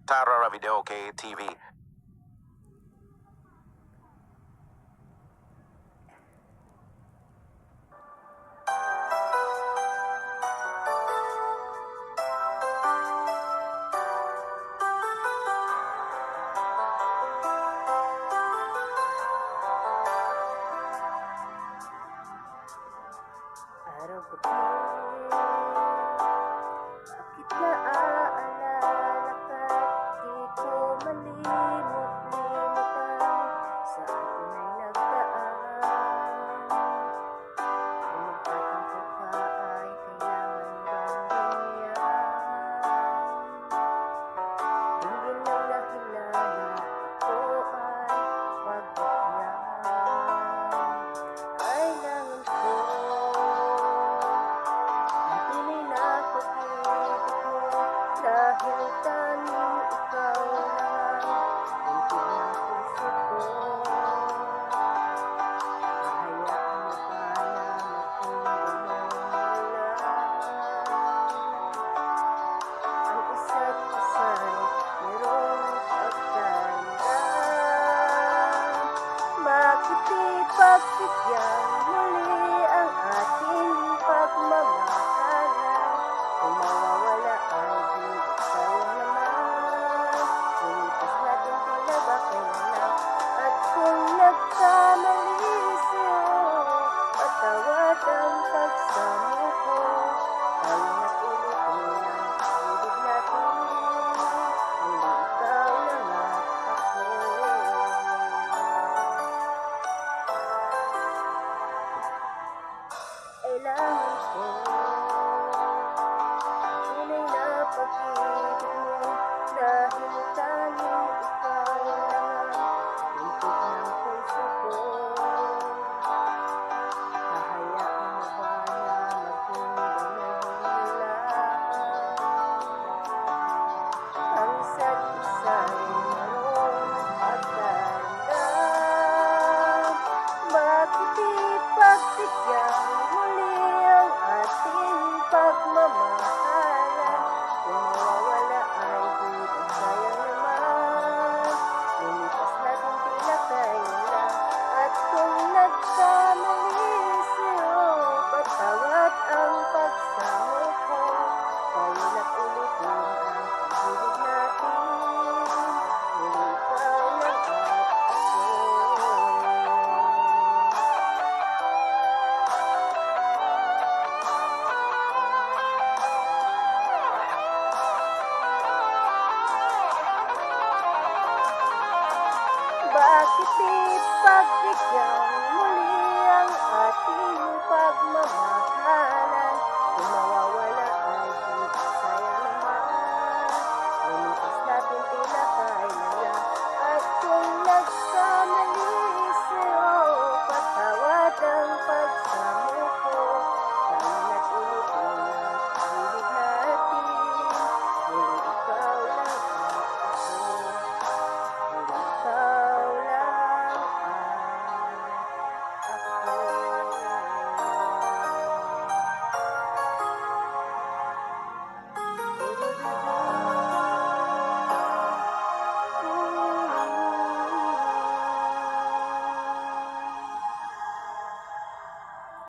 Tarara Videoke TV. Araw ko bakit naaalala ka't di ko malimot-limutan sa atin ay nagdaan. Kung magtatampo ka ay kailangan bang ganyan? Hindi lang nakilala ako ay pagbigyan. Kailangan ko dahil tanging ikaw lang ang tunay ng puso ko. Hayaan mo pa na maging ang isa't isa'y mayroong pagkanda. Bakit ipagbigyan muli ang ating pagmamahalan? Kung mawawala ay bigat sayang naman. Lumipas natin tila ba kailan lang? At kung nagkamali sa'yo, patawad ang pagsamo ko. Tayo na't ulitin ang pag-ibig natin. Muli ikaw lang at ako. Kailangan ko tunay na pag-ibig mo, dahil tanging ikaw lang ang lingkod ng puso ko. Hahayaan mo ba na maging ganun lang? Ang isa't isa'y mayroong pagkanda. Bakit ipagbigyan muli ang ating pagmamahalan? Kung mawawala ay bigat sayang naman. Lumipas natin tila kailan lang. At kung nagkamali sa'yo, patawad ang pagsamo ko. Tayo na't ulitin ang pag-ibig natin. Muli ikaw lang at ako. Bakit ipagbigyan muli ang ating pagmamahalan? Kung mawawala